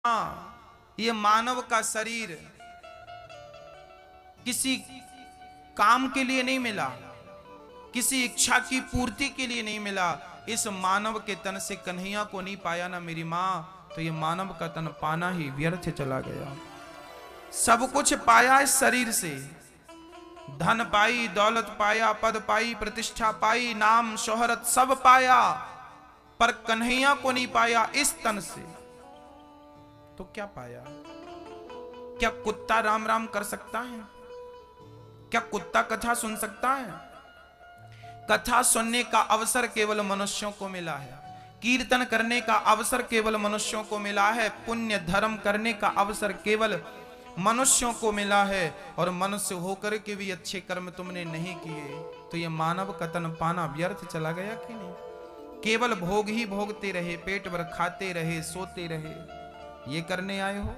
ये मानव का शरीर किसी काम के लिए नहीं मिला, किसी इच्छा की पूर्ति के लिए नहीं मिला। इस मानव के तन से कन्हैया को नहीं पाया ना मेरी मां, तो ये मानव का तन पाना ही व्यर्थ चला गया। सब कुछ पाया इस शरीर से, धन पाई, दौलत पाया, पद पाई, प्रतिष्ठा पाई, नाम शोहरत सब पाया, पर कन्हैया को नहीं पाया इस तन से। तो क्या पाया? क्या कुत्ता राम राम कर सकता है? क्या कुत्ता कथा सुन सकता है? कथा सुनने का अवसर केवल मनुष्यों को मिला है, कीर्तन करने का अवसर केवल मनुष्यों को मिला है, पुण्य धर्म करने का अवसर केवल मनुष्यों को मिला है। और मनुष्य होकर के भी अच्छे कर्म तुमने नहीं किए, तो ये मानव का तन पाना व्यर्थ चला गया कि नहीं? केवल भोग ही भोगते रहे, पेट भर खाते रहे, सोते रहे, ये करने आए हो?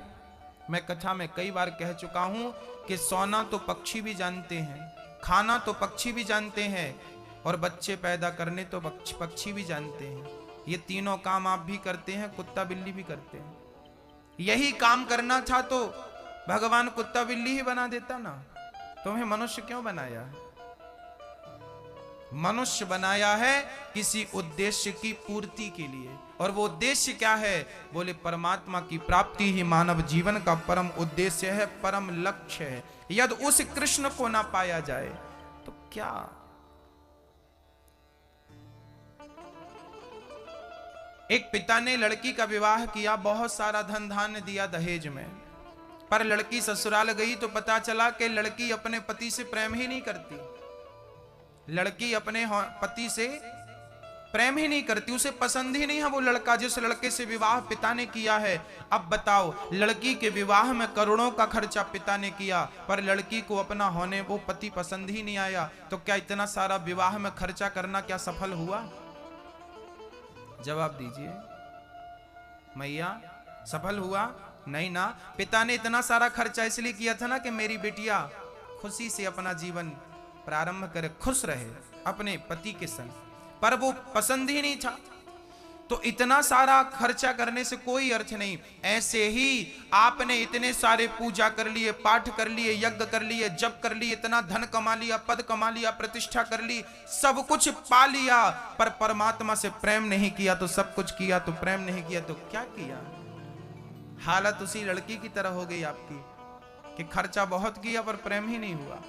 मैं कथा में कई बार कह चुका हूं कि सोना तो पक्षी भी जानते हैं, खाना तो पक्षी भी जानते हैं, और बच्चे पैदा करने तो पक्षी भी जानते हैं। ये तीनों काम आप भी करते हैं, कुत्ता बिल्ली भी करते हैं। यही काम करना था तो भगवान कुत्ता बिल्ली ही बना देता ना। तुम्हें मनुष्य क्यों बनाया है? मनुष्य बनाया है किसी उद्देश्य की पूर्ति के लिए, और वो उद्देश्य क्या है? बोले परमात्मा की प्राप्ति ही मानव जीवन का परम उद्देश्य है, परम लक्ष्य है। यदि उस कृष्ण को ना पाया जाए तो क्या? एक पिता ने लड़की का विवाह किया, बहुत सारा धन धान्य दिया दहेज में, पर लड़की ससुराल गई तो पता चला कि लड़की अपने पति से प्रेम ही नहीं करती। लड़की अपने पति से प्रेम ही नहीं करती, उसे पसंद ही नहीं है वो लड़का जिस लड़के से विवाह पिता ने किया है। अब बताओ, लड़की के विवाह में करोड़ों का खर्चा पिता ने किया, पर लड़की को अपना होने वो पति पसंद ही नहीं आया, तो क्या इतना सारा विवाह में खर्चा करना क्या सफल हुआ? जवाब दीजिए मैया, सफल हुआ? नहीं ना। पिता ने इतना सारा खर्चा इसलिए किया था ना कि मेरी बेटिया खुशी से अपना जीवन प्रारंभ करे, खुश रहे अपने पति के संग, पर वो पसंद ही नहीं था, तो इतना सारा खर्चा करने से कोई अर्थ नहीं। ऐसे ही आपने इतने सारे पूजा कर लिए, पाठ कर लिए, यज्ञ कर लिए, जप कर लिए, इतना धन कमा लिया, पद कमा लिया, प्रतिष्ठा कर ली, सब कुछ पा लिया, पर परमात्मा से प्रेम नहीं किया। तो सब कुछ किया तो प्रेम नहीं किया तो क्या किया? हालत उसी लड़की की तरह हो गई आपकी कि खर्चा बहुत किया पर प्रेम ही नहीं हुआ।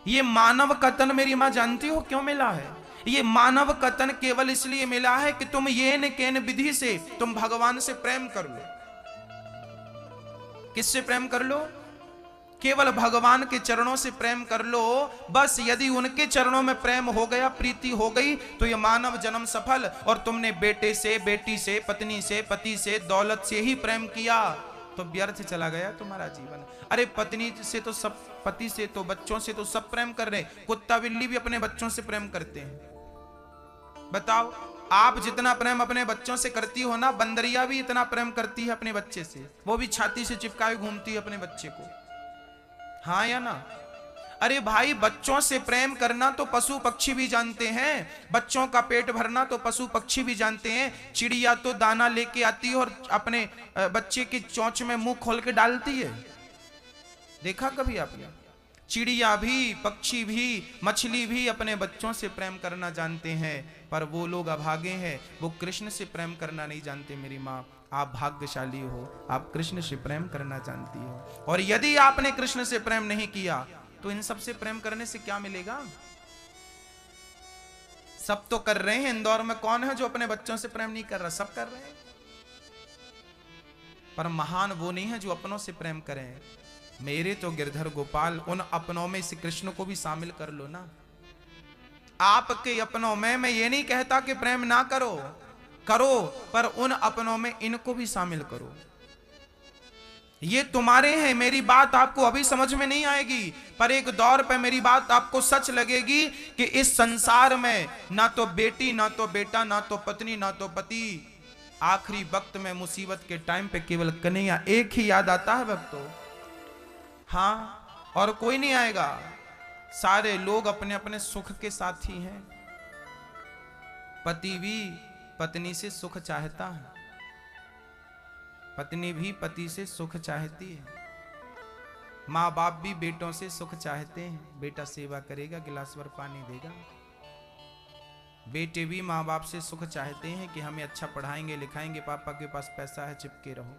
ये मानव का तन मेरी मां जानती हो क्यों मिला है? ये मानव का तन केवल इसलिए मिला है कि तुम येन केन विधि से तुम भगवान से प्रेम कर लो। किससे प्रेम कर लो? केवल भगवान के चरणों से प्रेम कर लो। बस यदि उनके चरणों में प्रेम हो गया, प्रीति हो गई, तो ये मानव जन्म सफल। और तुमने बेटे से, बेटी से, पत्नी से, पति से, दौलत से ही प्रेम किया तो व्यर्थ चला गया तुम्हारा जीवन। अरे पत्नी से तो सब, पति से तो, बच्चों से तो सब प्रेम कर रहे, कुत्ता बिल्ली भी अपने बच्चों से प्रेम करते हैं। बताओ, आप जितना प्रेम अपने बच्चों से करती हो ना, बंदरिया भी इतना प्रेम करती है अपने बच्चे से, वो भी छाती से चिपकाए घूमती है अपने बच्चे को। हाँ या ना? अरे भाई, बच्चों से प्रेम करना तो पशु पक्षी भी जानते हैं, बच्चों का पेट भरना तो पशु पक्षी भी जानते हैं। चिड़िया तो दाना लेके आती है और अपने बच्चे की चोंच में मुंह खोल के डालती है, देखा कभी आपने? चिड़िया भी, पक्षी भी, मछली भी अपने बच्चों से प्रेम करना जानते हैं, पर वो लोग अभागे हैं, वो कृष्ण से प्रेम करना नहीं जानते। मेरी माँ, आप भाग्यशाली हो, आप कृष्ण से प्रेम करना जानती हो। और यदि आपने कृष्ण से प्रेम नहीं किया तो इन सब से प्रेम करने से क्या मिलेगा? सब तो कर रहे हैं, इंदौर में कौन है जो अपने बच्चों से प्रेम नहीं कर रहा? सब कर रहे हैं, पर महान वो नहीं है जो अपनों से प्रेम करें। मेरे तो गिरधर गोपाल, उन अपनों में श्री कृष्ण को भी शामिल कर लो ना। आपके अपनों में मैं ये नहीं कहता कि प्रेम ना करो, करो, पर उन अपनों में इनको भी शामिल करो। ये तुम्हारे हैं, मेरी बात आपको अभी समझ में नहीं आएगी, पर एक दौर पे मेरी बात आपको सच लगेगी कि इस संसार में ना तो बेटी, ना तो बेटा, ना तो पत्नी, ना तो पति, आखिरी वक्त में मुसीबत के टाइम पे केवल कन्हैया एक ही याद आता है भक्तों। हाँ, और कोई नहीं आएगा। सारे लोग अपने अपने सुख के साथी हैं। पति भी पत्नी से सुख चाहता है, पत्नी भी पति से सुख चाहती है, माँ बाप भी बेटों से सुख चाहते हैं। बेटा सेवा करेगा, गिलास भर पानी देगा। बेटे भी माँ बाप से सुख चाहते हैं कि हमें अच्छा पढ़ाएंगे लिखाएंगे, पापा के पास पैसा है, चिपके रहो।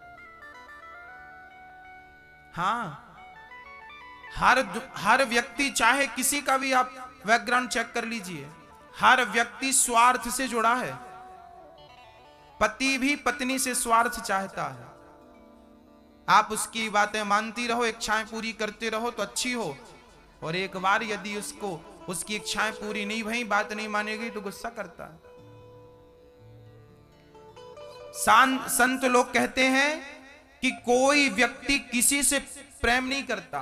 हाँ, हर व्यक्ति, चाहे किसी का भी आप बैकग्राउंड चेक कर लीजिए, हर व्यक्ति स्वार्थ से जुड़ा है। पति भी पत्नी से स्वार्थ चाहता है। आप उसकी बातें मानती रहो, इच्छाएं पूरी करते रहो तो अच्छी हो, और एक बार यदि उसकी इच्छाएं पूरी नहीं भई, बात नहीं मानेगी तो गुस्सा करता है। संत लोग कहते हैं कि कोई व्यक्ति किसी से प्रेम नहीं करता,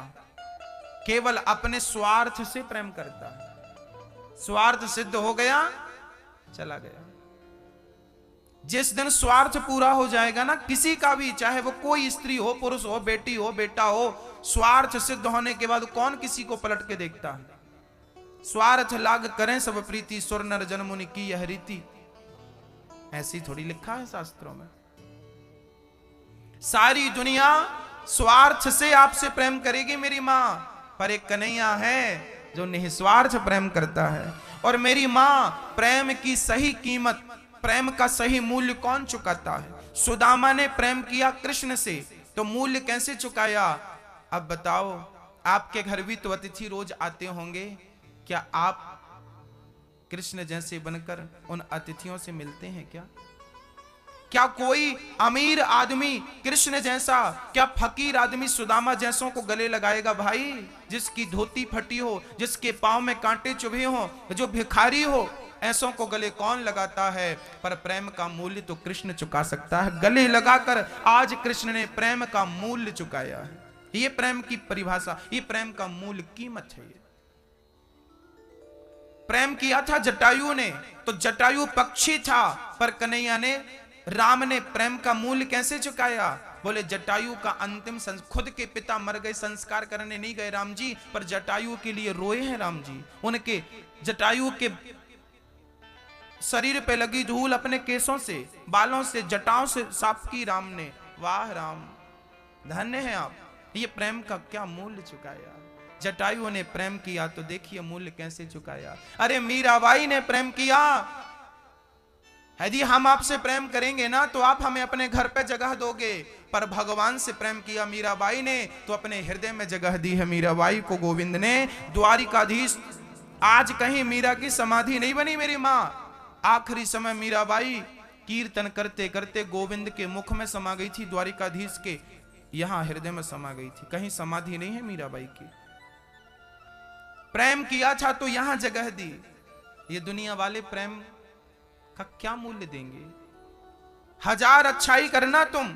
केवल अपने स्वार्थ से प्रेम करता है। स्वार्थ सिद्ध हो गया, चला गया। जिस दिन स्वार्थ पूरा हो जाएगा ना, किसी का भी, चाहे वो कोई स्त्री हो, पुरुष हो, बेटी हो, बेटा हो, स्वार्थ सिद्ध होने के बाद कौन किसी को पलट के देखता है? स्वार्थ लाग करें सब प्रीति, सुर नर जन मुनि की यह रीति। ऐसी थोड़ी लिखा है शास्त्रों में। सारी दुनिया स्वार्थ से आपसे प्रेम करेगी मेरी मां, पर एक कन्हैया है जो निस्वार्थ प्रेम करता है। और मेरी मां, प्रेम की सही कीमत, प्रेम का सही मूल्य कौन चुकाता है? सुदामा ने प्रेम किया कृष्ण से, तो मूल्य कैसे चुकाया? अब बताओ, आपके घर भी तो अतिथि रोज आते होंगे, क्या आप कृष्ण जैसे बनकर उन अतिथियों से मिलते हैं क्या? क्या कोई अमीर आदमी कृष्ण जैसा, क्या फकीर आदमी सुदामा जैसों को गले लगाएगा? भाई, जिसकी धोती फटी हो, जिसके पांव में कांटे चुभे हो, जो भिखारी हो, ऐसों को गले कौन लगाता है? पर प्रेम का मूल्य तो कृष्ण चुका सकता है। गले लगाकर आज कृष्ण ने प्रेम का मूल्य चुकाया है। ये प्रेम की परिभाषा, ये प्रेम का मूल्य, कीमत है। ये प्रेम किया था जटायु ने, तो जटायु पक्षी था, पर कन्हैया ने, राम ने प्रेम का मूल्य कैसे चुकाया? बोले जटायु का अंतिम खुद के पिता मर गए, संस्कार करने नहीं गए राम जी, पर जटायु के लिए रोए हैं राम जी। उनके जटायु के शरीर पे लगी धूल अपने केसों से, बालों से, जटाओं से साफ की राम ने। वाह राम, धन्य है आप। ये प्रेम का क्या मूल्य चुकाया। जटायु ने प्रेम किया तो देखिए मूल्य कैसे चुकाया। अरे मीराबाई ने प्रेम किया, यदि हम आपसे प्रेम करेंगे ना तो आप हमें अपने घर पे जगह दोगे, पर भगवान से प्रेम किया मीराबाई ने तो अपने हृदय में जगह दी है मीराबाई को गोविंद ने। द्वारिकाधीश, आज कहीं मीरा की समाधि नहीं बनी मेरी मां। आखिरी समय मीराबाई कीर्तन करते करते गोविंद के मुख में समा गई थी, द्वारिकाधीश के यहां हृदय में समा गई थी। कहीं समाधि नहीं है मीराबाई की। प्रेम किया था तो यहां जगह दी। ये दुनिया वाले प्रेम का क्या मूल्य देंगे? हजार अच्छाई करना, तुम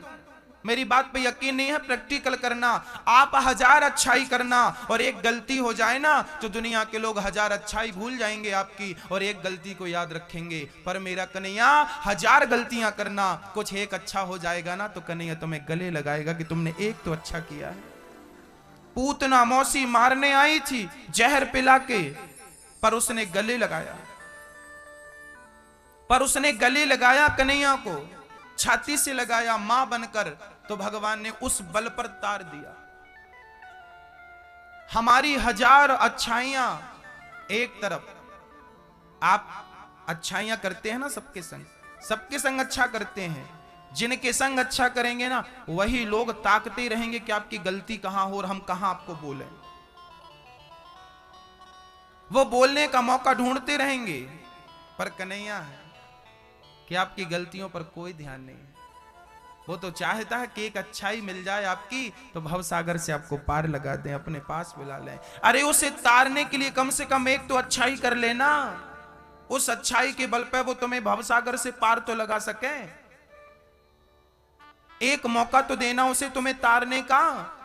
मेरी बात पे यकीन नहीं है, प्रैक्टिकल करना। आप हजार अच्छाई करना और एक गलती हो जाए ना तो दुनिया के लोग हजार अच्छाई भूल जाएंगे आपकी और एक गलती को याद रखेंगे। पर मेरा कन्हैया, हजार गलतियां करना, कुछ एक अच्छा हो जाएगा ना तो कन्हैया तुम्हें गले लगाएगा कि तुमने एक तो अच्छा किया है। पूतना मौसी मारने आई थी जहर पिला के, पर उसने गले लगाया, पर उसने गले लगाया कन्हैया को, छाती से लगाया मां बनकर, तो भगवान ने उस बल पर तार दिया। हमारी हजार अच्छाइयां एक तरफ, आप अच्छाइयां करते हैं ना सबके संग अच्छा करते हैं। जिनके संग अच्छा करेंगे ना वही लोग ताकते रहेंगे कि आपकी गलती कहां हो और हम कहां आपको बोलें। वो बोलने का मौका ढूंढते रहेंगे। पर कन्हैया है कि आपकी गलतियों पर कोई ध्यान नहीं है। वो तो चाहता है कि एक अच्छाई मिल जाए आपकी तो भवसागर से आपको पार लगा दें, अपने पास बुला लें। अरे उसे तारने के लिए कम से कम एक तो अच्छाई कर लेना। उस अच्छाई के बल पे वो तुम्हें भवसागर से पार तो लगा सके। एक मौका तो देना उसे तुम्हें तारने का,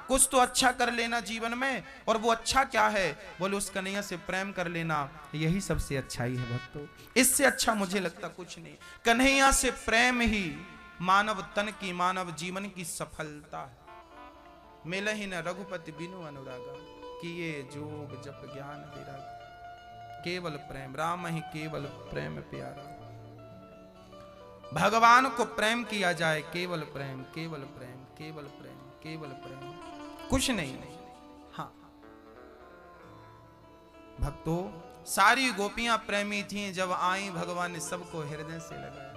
कुछ तो अच्छा कर लेना जीवन में। और वो अच्छा क्या है? बोले उस कन्हैया से प्रेम कर लेना, यही सबसे अच्छाई है भक्तों। इससे अच्छा मुझे लगता कुछ नहीं। कन्हैया से प्रेम ही मानव तन की, मानव जीवन की सफलता है। मिले ही न रघुपति बिनु अनुरागा, किए जोग जप ज्ञान विराग। केवल प्रेम, राम ही केवल प्रेम प्यारा। भगवान को प्रेम किया जाए, केवल प्रेम, केवल प्रेम, केवल प्रेम, केवल प्रेम, कुछ नहीं। हाँ भक्तों, सारी गोपियां प्रेमी थीं, जब आई भगवान ने सबको हृदय से लगाया।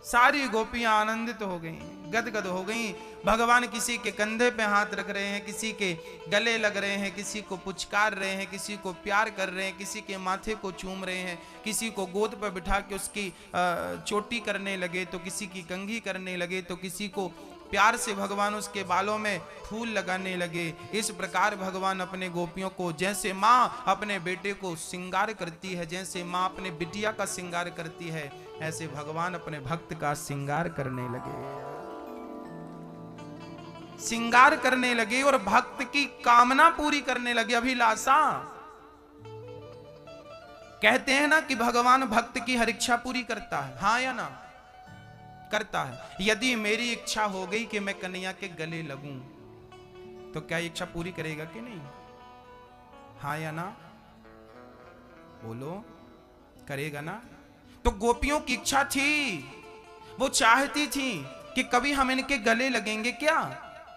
सारी गोपियां आनंदित हो गईं, गदगद हो गईं। भगवान किसी के कंधे पे हाथ रख रहे हैं, किसी के गले लग रहे हैं, किसी को पुचकार रहे हैं, किसी को प्यार कर रहे हैं, किसी के माथे को चूम रहे हैं, किसी को गोद पर बिठा के उसकी चोटी करने लगे, तो किसी की कंघी करने लगे, तो किसी को प्यार से भगवान उसके बालों में फूल लगाने लगे। इस प्रकार भगवान अपने गोपियों को, जैसे माँ अपने बेटे को श्रृंगार करती है, जैसे माँ अपने बिटिया का श्रृंगार करती है, ऐसे भगवान अपने भक्त का श्रृंगार करने लगे, श्रृंगार करने लगे और भक्त की कामना पूरी करने लगे, अभिलाषा। कहते हैं ना कि भगवान भक्त की हर इच्छा पूरी करता है, हाँ या ना? करता है। यदि मेरी इच्छा हो गई कि मैं कन्हैया के गले लगूं, तो क्या इच्छा पूरी करेगा कि नहीं? हाँ या ना? बोलो, करेगा ना? तो गोपियों की इच्छा थी, वो चाहती थी कि कभी हम इनके गले लगेंगे क्या,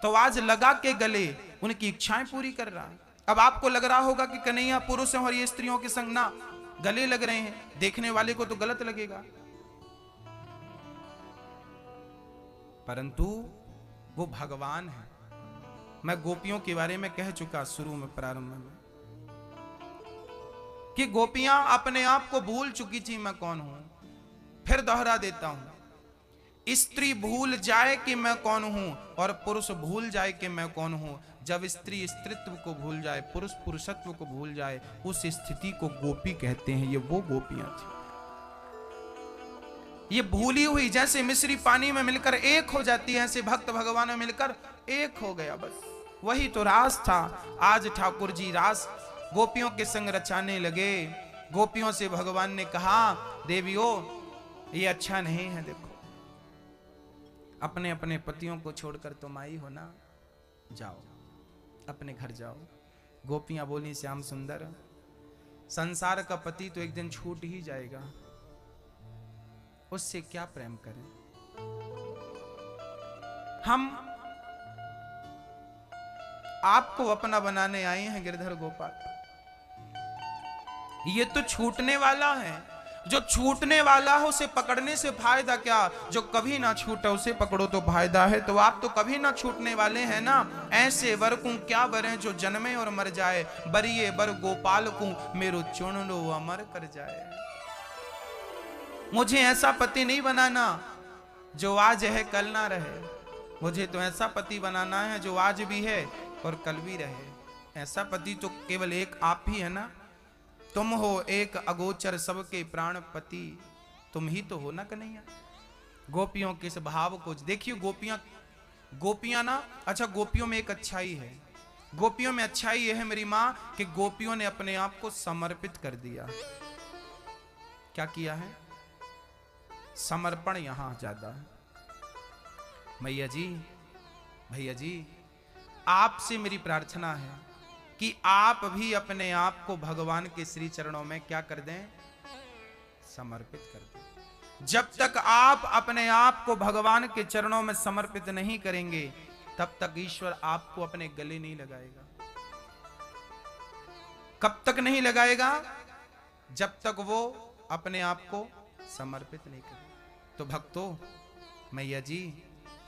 तो आज लगा के गले उनकी इच्छाएं पूरी कर रहा है। अब आपको लग रहा होगा कि कन्हैया पुरुष है और ये स्त्रियों के संग ना गले लग रहे हैं, देखने वाले को तो गलत लगेगा, परंतु वो भगवान है। मैं गोपियों के बारे में कह चुका शुरू में, प्रारंभ में, कि गोपियां अपने आप को भूल चुकी थी मैं कौन हूं। फिर दोहरा देता हूं, स्त्री भूल जाए कि मैं कौन हूं और पुरुष भूल जाए कि मैं कौन हूं। जब स्त्री स्त्रीत्व को भूल जाए, पुरुष पुरुषत्व को भूल जाए, उस स्थिति को गोपी कहते हैं। ये वो गोपियां थी, ये भूली हुई, जैसे मिश्री पानी में मिलकर एक हो जाती है, ऐसे भक्त भगवान में मिलकर एक हो गया, बस वही तो रास था। आज ठाकुर जी रास गोपियों के संग रचाने लगे। गोपियों से भगवान ने कहा, देवियों ये अच्छा नहीं है, देखो अपने अपने पतियों को छोड़कर तुम आई हो ना, जाओ अपने घर जाओ। गोपियां बोली, श्याम सुंदर, संसार का पति तो एक दिन छूट ही जाएगा, उससे क्या प्रेम करें। हम आपको अपना बनाने आए हैं गिरधर गोपाल, ये तो छूटने वाला है। जो छूटने वाला हो उसे पकड़ने से फायदा क्या, जो कभी ना छूटे उसे पकड़ो तो फायदा है। तो आप तो कभी ना छूटने वाले हैं ना। ऐसे वर को क्या बरें जो जन्मे और मर जाए, बरिए बर गोपाल को मेरो चुन लो अमर कर जाए। मुझे ऐसा पति नहीं बनाना जो आज है कल ना रहे, मुझे तो ऐसा पति बनाना है जो आज भी है और कल भी रहे। ऐसा पति तो केवल एक आप ही है ना। तुम हो एक अगोचर सबके प्राणपति, तुम ही तो हो ना कन्हैया। गोपियों के इस भाव को देखिए। गोपियां ना, अच्छा गोपियों में एक अच्छाई है, गोपियों में अच्छाई यह है मेरी मां कि गोपियों ने अपने आप को समर्पित कर दिया। क्या किया है? समर्पण यहां ज्यादा है। मैया जी, भैया जी, आपसे मेरी प्रार्थना है कि आप भी अपने आप को भगवान के श्री चरणों में क्या कर दें? समर्पित कर दें। जब तक आप अपने आप को भगवान के चरणों में समर्पित नहीं करेंगे, तब तक ईश्वर आपको अपने गले नहीं लगाएगा। कब तक नहीं लगाएगा? जब तक वो अपने आप को समर्पित नहीं करे। तो भक्तों, मैया जी,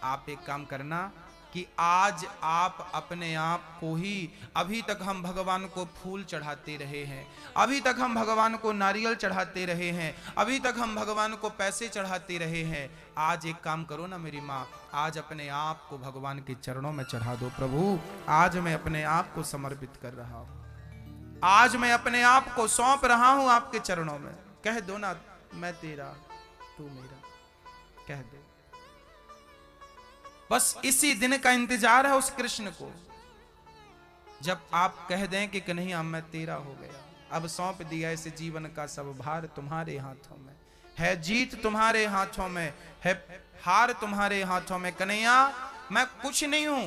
आप एक काम करना कि आज आप अपने आप को ही, अभी तक हम भगवान को फूल चढ़ाते रहे हैं, अभी तक हम भगवान को नारियल चढ़ाते रहे हैं, अभी तक हम भगवान को पैसे चढ़ाते रहे हैं। आज एक काम करो ना मेरी माँ, आज अपने आप को भगवान के चरणों में चढ़ा दो। प्रभु, आज मैं अपने आप को समर्पित कर रहा हूँ, आज मैं अपने आप को सौंप रहा हूँ आपके चरणों में। कह दो ना, मैं तेरा तू मेरा, कह दो। बस इसी दिन का इंतजार है उस कृष्ण को, जब आप कह दें कि कन्हैया मैं तेरा हो गया, अब सौंप दिया इस जीवन का सब भार तुम्हारे हाथों में है, जीत तुम्हारे हाथों में है, हार तुम्हारे हाथों में। कन्हैया मैं कुछ नहीं हूं,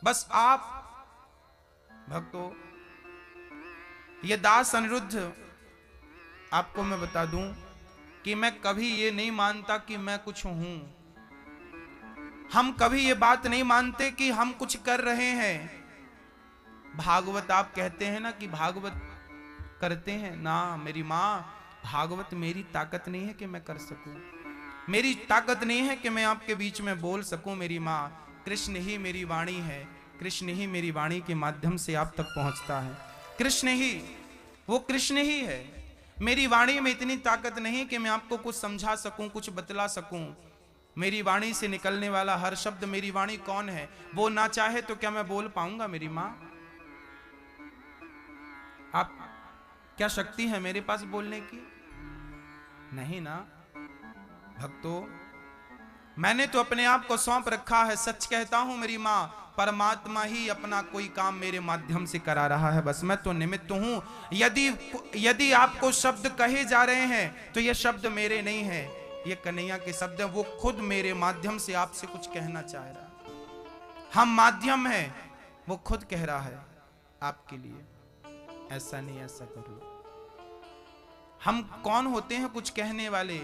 बस आप। भक्तों, ये दास अनिरुद्ध, आपको मैं बता दूं कि मैं कभी ये नहीं मानता कि मैं कुछ हूं। हम कभी ये बात नहीं मानते कि हम कुछ कर रहे हैं। भागवत आप कहते हैं ना कि भागवत करते हैं ना, मेरी माँ, भागवत मेरी ताकत नहीं है कि मैं कर सकूं, मेरी ताकत नहीं है कि मैं आपके बीच में बोल सकूं। मेरी माँ, कृष्ण ही मेरी वाणी है, कृष्ण ही मेरी वाणी के माध्यम से आप तक पहुंचता है। कृष्ण ही, वो कृष्ण ही है। मेरी वाणी में इतनी ताकत नहीं कि मैं आपको कुछ समझा सकूं, कुछ बतला सकूं। मेरी वाणी से निकलने वाला हर शब्द, मेरी वाणी कौन है, वो ना चाहे तो क्या मैं बोल पाऊंगा? मेरी माँ, आप क्या शक्ति है मेरे पास बोलने की? नहीं ना भक्तों, मैंने तो अपने आप को सौंप रखा है। सच कहता हूं मेरी माँ, परमात्मा ही अपना कोई काम मेरे माध्यम से करा रहा है, बस मैं तो निमित्त हूं। यदि आपको शब्द कहे जा रहे हैं तो ये शब्द मेरे नहीं है, ये कन्हैया के शब्द है। वो खुद मेरे माध्यम से आपसे कुछ कहना चाह रहा है। हम माध्यम हैं, वो खुद कह रहा है आपके लिए, ऐसा नहीं ऐसा करो। हम कौन होते हैं कुछ कहने वाले?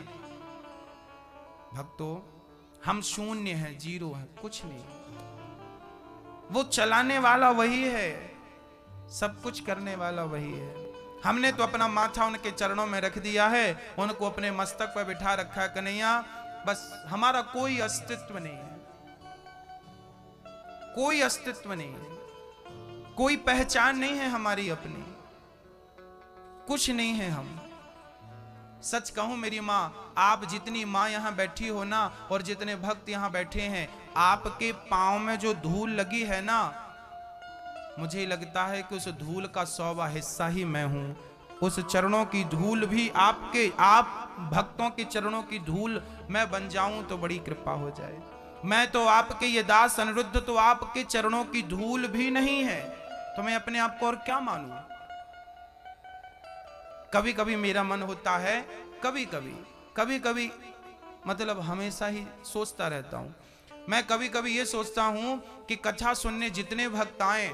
भक्तों, हम शून्य हैं, जीरो हैं, कुछ नहीं। वो चलाने वाला वही है, सब कुछ करने वाला वही है। हमने तो अपना माथा उनके चरणों में रख दिया है, उनको अपने मस्तक पर बिठा रखा है। कन्हैया, बस हमारा कोई अस्तित्व नहीं है, कोई अस्तित्व नहीं है, कोई पहचान नहीं है हमारी अपनी, कुछ नहीं है हम। सच कहूं मेरी माँ, आप जितनी माँ यहां बैठी हो ना, और जितने भक्त यहां बैठे हैं, आपके पांव में जो धूल लगी है ना, मुझे लगता है कि उस धूल का 100वां हिस्सा ही मैं हूं। उस चरणों की धूल भी आप भक्तों के चरणों की धूल मैं बन जाऊं तो बड़ी कृपा हो जाए। मैं तो आपके ये दास अनिरुद्ध तो आपके चरणों की धूल भी नहीं है, तो मैं अपने आप को और क्या मानूं? कभी कभी मेरा मन होता है, कभी कभी मतलब हमेशा ही सोचता रहता हूं मैं, कभी कभी ये सोचता हूं कि कथा सुनने जितने भक्त आए,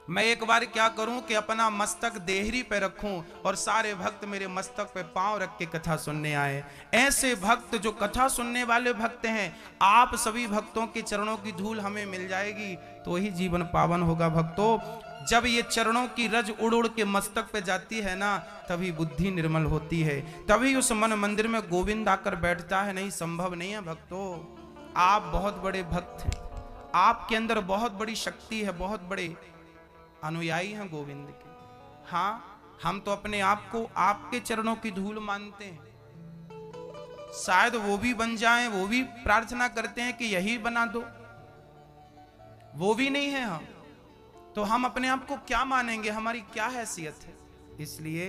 मैं एक बार क्या करूं कि अपना मस्तक देहरी पे रखूं और सारे भक्त मेरे मस्तक पे पांव रख के कथा सुनने आए। ऐसे भक्त जो कथा सुनने वाले भक्त हैं, आप सभी भक्तों के चरणों की धूल हमें मिल जाएगी तो वही जीवन पावन होगा। भक्तों, जब ये चरणों की रज उड़ उड़ के मस्तक पे जाती है ना, तभी बुद्धि निर्मल होती है, तभी उस मन मंदिर में गोविंद आकर बैठता है। नहीं, संभव नहीं है। भक्तों, आप बहुत बड़े भक्त हैं, आपके अंदर बहुत बड़ी शक्ति है, बहुत बड़े अनुयायी हैं गोविंद के। हाँ, हम तो अपने आप को आपके चरणों की धूल मानते हैं। शायद वो भी बन जाएं, वो भी प्रार्थना करते हैं कि यही बना दो, वो भी नहीं है हम, तो हम अपने आप को क्या मानेंगे? हमारी क्या हैसियत है? इसलिए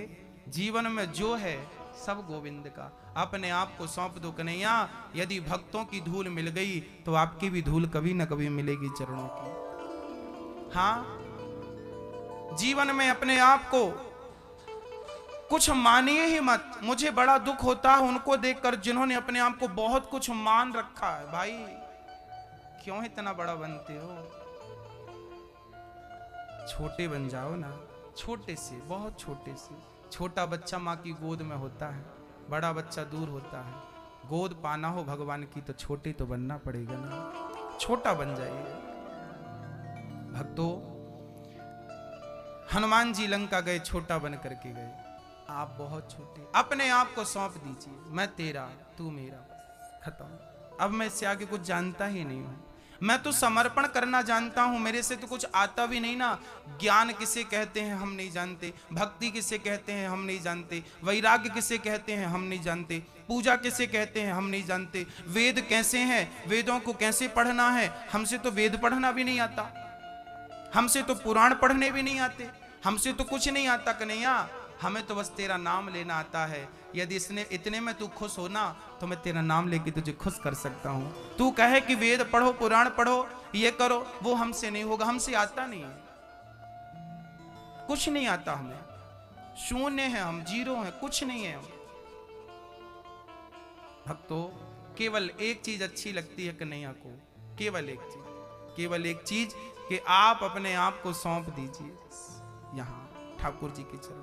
जीवन में जो है सब गोविंद का। अपने आप को सौंप दो कन्हैया। यदि भक्तों की धूल मिल गई तो आपकी भी धूल कभी ना कभी मिलेगी चरणों की। हाँ, जीवन में अपने आप को कुछ मानिए ही मत। मुझे बड़ा दुख होता है उनको देखकर जिन्होंने अपने आप को बहुत कुछ मान रखा है। भाई, क्यों इतना बड़ा बनते हो? छोटे बन जाओ ना, छोटे से, बहुत छोटे से। छोटा बच्चा माँ की गोद में होता है, बड़ा बच्चा दूर होता है। गोद पाना हो भगवान की तो छोटे तो बनना पड़ेगा ना, छोटा बन जाइए। भक्तों, हनुमान जी लंका गए, छोटा बन करके गए। आप बहुत छोटे। अपने आप को सौंप दीजिए, मैं तेरा, तू मेरा, खत्म। अब मैं इससे आगे कुछ जानता ही नहीं हूं। मैं तो समर्पण करना जानता हूं, मेरे से तो कुछ आता भी नहीं ना। ज्ञान किसे कहते हैं हम नहीं जानते, भक्ति किसे कहते हैं हम नहीं जानते, वैराग्य किसे कहते हैं हम नहीं जानते, पूजा किसे कहते हैं हम नहीं जानते, वेद कैसे हैं, वेदों को कैसे पढ़ना है, हमसे तो वेद पढ़ना भी नहीं आता, हमसे तो पुराण पढ़ने भी नहीं आते, हमसे तो कुछ नहीं आता कन्हैया। हमें तो बस तेरा नाम लेना आता है। यदि इतने में तू खुश हो ना, तो मैं तेरा नाम लेके तुझे खुश कर सकता हूं। तू कहे कि वेद पढ़ो, पुराण पढ़ो, ये करो, वो हमसे नहीं होगा, हमसे आता नहीं है, कुछ नहीं आता हमें। शून्य है हम, जीरो है, कुछ नहीं है हम। भक्तों, केवल एक चीज अच्छी लगती है कन्हैया को, केवल एक चीज, केवल एक चीज, कि आप अपने आप को सौंप दीजिए यहाँ ठाकुर जी के चरण।